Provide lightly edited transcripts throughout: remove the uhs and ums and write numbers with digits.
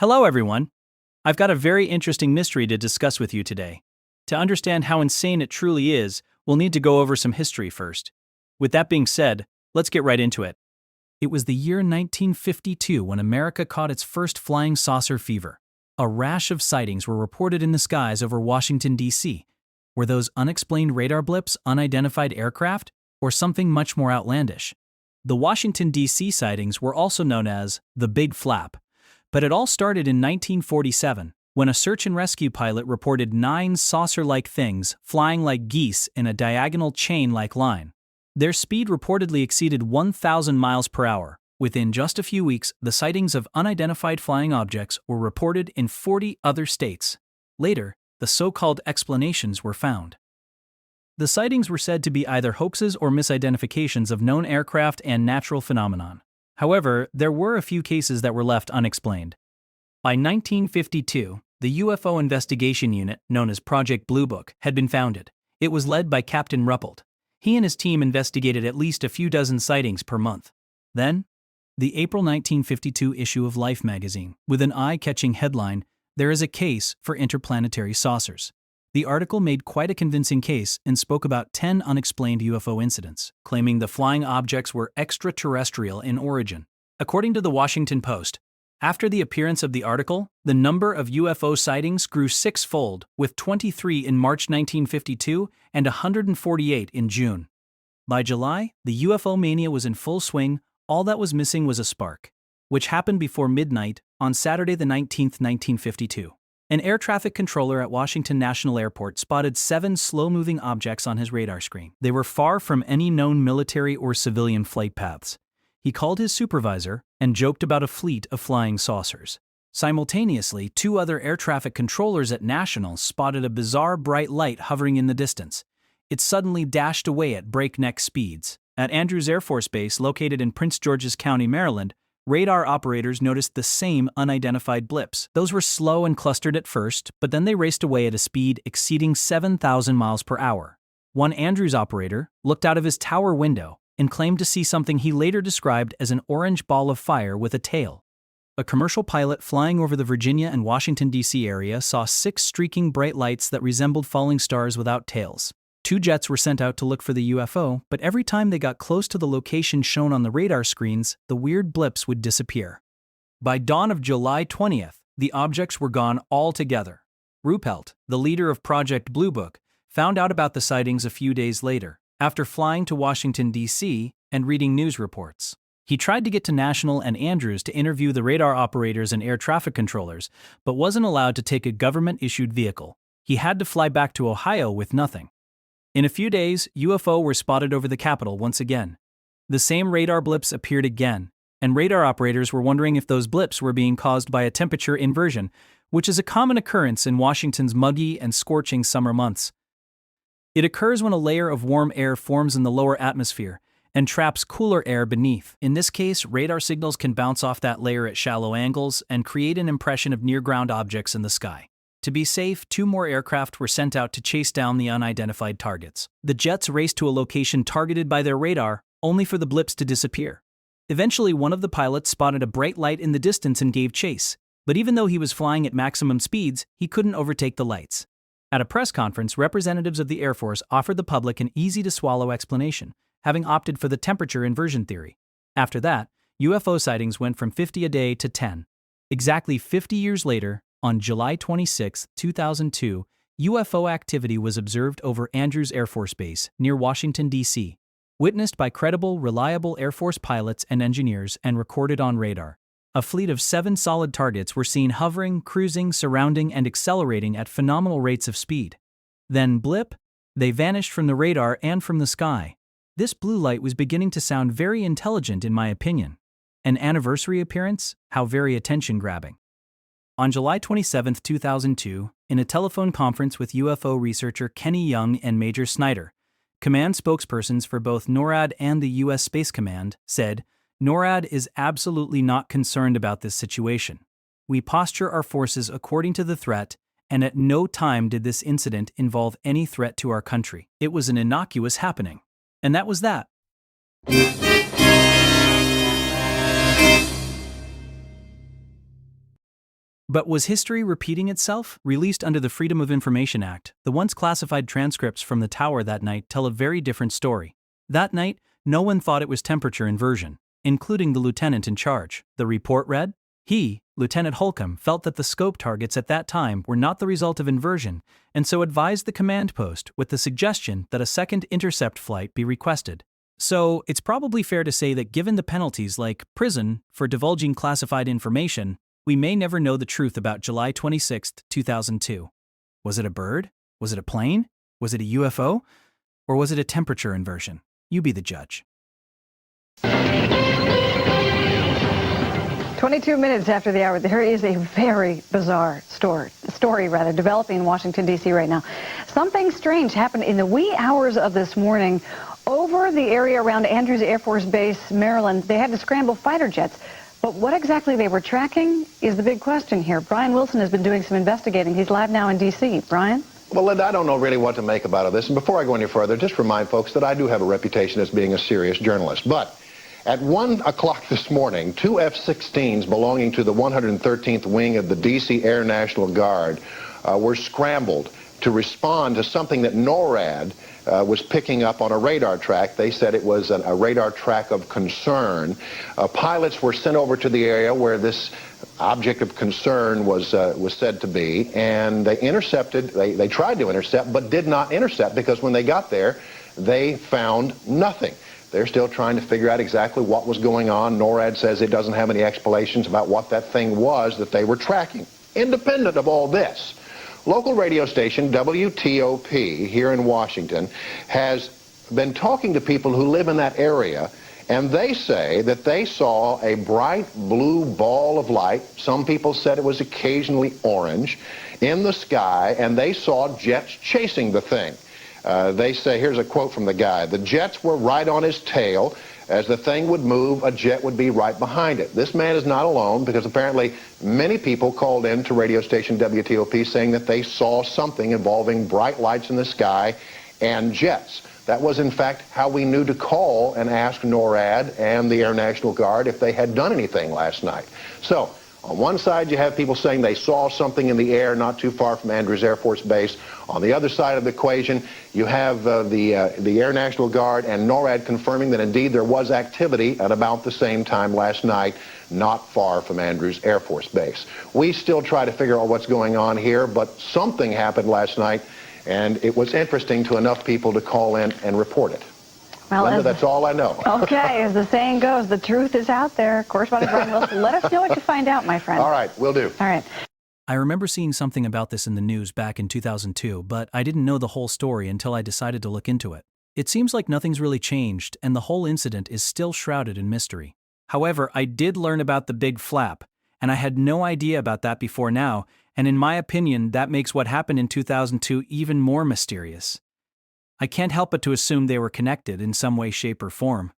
Hello, everyone. I've got a very interesting mystery to discuss with you today. To understand how insane it truly is, we'll need to go over some history first. With that being said, let's get right into it. It was the year 1952 when America caught its first flying saucer fever. A rash of sightings were reported in the skies over Washington, D.C. Were those unexplained radar blips unidentified aircraft, or something much more outlandish? The Washington, D.C. sightings were also known as the Big Flap. But it all started in 1947, when a search and rescue pilot reported 9 saucer-like things flying like geese in a diagonal chain-like line. Their speed reportedly exceeded 1,000 miles per hour. Within just a few weeks, the sightings of unidentified flying objects were reported in 40 other states. Later, the so-called explanations were found. The sightings were said to be either hoaxes or misidentifications of known aircraft and natural phenomenon. However, there were a few cases that were left unexplained. By 1952, the UFO investigation unit, known as Project Blue Book, had been founded. It was led by Captain Ruppelt. He and his team investigated at least a few dozen sightings per month. Then, the April 1952 issue of Life magazine, with an eye-catching headline, "There is a case for interplanetary saucers." The article made quite a convincing case and spoke about 10 unexplained UFO incidents, claiming the flying objects were extraterrestrial in origin. According to the Washington Post, after the appearance of the article, the number of UFO sightings grew 6-fold, with 23 in March 1952 and 148 in June. By July, the UFO mania was in full swing. All that was missing was a spark, which happened before midnight on Saturday the 19th, 1952. An air traffic controller at Washington National Airport spotted 7 slow-moving objects on his radar screen. They were far from any known military or civilian flight paths. He called his supervisor and joked about a fleet of flying saucers. Simultaneously, 2 other air traffic controllers at National spotted a bizarre bright light hovering in the distance. It suddenly dashed away at breakneck speeds. At Adrews Air Force Base, located in Prince George's County, Maryland, radar operators noticed the same unidentified blips. Those were slow and clustered at first, but then they raced away at a speed exceeding 7,000 miles per hour. One Adrews operator looked out of his tower window and claimed to see something he later described as an orange ball of fire with a tail. A commercial pilot flying over the Virginia and Washington, D.C. area saw 6 streaking bright lights that resembled falling stars without tails. 2 jets were sent out to look for the UFO, but every time they got close to the location shown on the radar screens, the weird blips would disappear. By dawn of July 20th, the objects were gone altogether. Ruppelt, the leader of Project Blue Book, found out about the sightings a few days later, after flying to Washington, D.C. and reading news reports. He tried to get to National and Adrews to interview the radar operators and air traffic controllers, but wasn't allowed to take a government-issued vehicle. He had to fly back to Ohio with nothing. In a few days, UFO were spotted over the Capitol once again. The same radar blips appeared again, and radar operators were wondering if those blips were being caused by a temperature inversion, which is a common occurrence in Washington's muggy and scorching summer months. It occurs when a layer of warm air forms in the lower atmosphere and traps cooler air beneath. In this case, radar signals can bounce off that layer at shallow angles and create an impression of near-ground objects in the sky. To be safe, 2 more aircraft were sent out to chase down the unidentified targets. The jets raced to a location targeted by their radar, only for the blips to disappear. Eventually, one of the pilots spotted a bright light in the distance and gave chase, but even though he was flying at maximum speeds, he couldn't overtake the lights. At a press conference, representatives of the Air Force offered the public an easy-to-swallow explanation, having opted for the temperature inversion theory. After that, UFO sightings went from 50 a day to 10. Exactly 50 years later, on July 26, 2002, UFO activity was observed over Adrews Air Force Base, near Washington, D.C., witnessed by credible, reliable Air Force pilots and engineers and recorded on radar. A fleet of 7 solid targets were seen hovering, cruising, surrounding, and accelerating at phenomenal rates of speed. Then, blip, they vanished from the radar and from the sky. This blue light was beginning to sound very intelligent in my opinion. An anniversary appearance? How very attention-grabbing. On July 27, 2002, in a telephone conference with UFO researcher Kenny Young and Major Snyder, command spokespersons for both NORAD and the U.S. Space Command said, "NORAD is absolutely not concerned about this situation. We posture our forces according to the threat, and at no time did this incident involve any threat to our country. It was an innocuous happening." And that was that. But was history repeating itself? Released under the Freedom of Information Act, the once classified transcripts from the tower that night tell a very different story. That night, no one thought it was temperature inversion, including the lieutenant in charge. The report read, he, Lieutenant Holcomb, felt that the scope targets at that time were not the result of inversion, and so advised the command post with the suggestion that a second intercept flight be requested. So, it's probably fair to say that given the penalties like prison for divulging classified information, we may never know the truth about July 26, 2002. Was it a bird? Was it a plane? Was it a UFO? Or was it a temperature inversion? You be the judge. 22 minutes after the hour, there is a very bizarre story developing in Washington, D.C. right now. Something strange happened in the wee hours of this morning over the area around Andrews Air Force Base, Maryland. They had to scramble fighter jets. But what exactly they were tracking is the big question here. Brian Wilson has been doing some investigating. He's live now in D.C. Brian? Well, Linda, I don't know really what to make about all this. And before I go any further, just remind folks that I do have a reputation as being a serious journalist. But at 1 o'clock this morning, two F-16s belonging to the 113th Wing of the D.C. Air National Guard were scrambled to respond to something that NORAD was picking up on a radar track. They said it was a radar track of concern. Pilots were sent over to the area where this object of concern was said to be, and they intercepted. They tried to intercept, but did not intercept because when they got there, they found nothing. They're still trying to figure out exactly what was going on. NORAD says it doesn't have any explanations about what that thing was that they were tracking. Independent of all this, local radio station WTOP here in Washington has been talking to people who live in that area, and they say that they saw a bright blue ball of light. Some people said it was occasionally orange in the sky, and they saw jets chasing the thing. They say, here's a quote from the guy, the jets were right on his tail. As the thing would move, a jet would be right behind it. This man is not alone because apparently many people called in to radio station WTOP saying that they saw something involving bright lights in the sky and jets. That was, in fact, how we knew to call and ask NORAD and the Air National Guard if they had done anything last night. So, on one side, you have people saying they saw something in the air not too far from Andrews Air Force Base. On the other side of the equation, you have the Air National Guard and NORAD confirming that indeed there was activity at about the same time last night, not far from Andrews Air Force Base. We still try to figure out what's going on here, but something happened last night, and it was interesting to enough people to call in and report it. Well, Linda, that's all I know. Okay, as the saying goes, the truth is out there. Correspondent Brian Wilson, let us know what you find out, my friend. All right, will do. All right. I remember seeing something about this in the news back in 2002, but I didn't know the whole story until I decided to look into it. It seems like nothing's really changed, and the whole incident is still shrouded in mystery. However, I did learn about the big flap, and I had no idea about that before now, and in my opinion, that makes what happened in 2002 even more mysterious. I can't help but to assume they were connected in some way, shape, or form.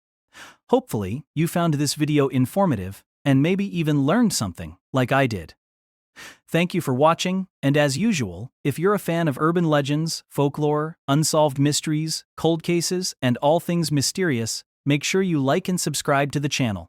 Hopefully, you found this video informative and maybe even learned something, like I did. Thank you for watching, and as usual, if you're a fan of urban legends, folklore, unsolved mysteries, cold cases, and all things mysterious, make sure you like and subscribe to the channel.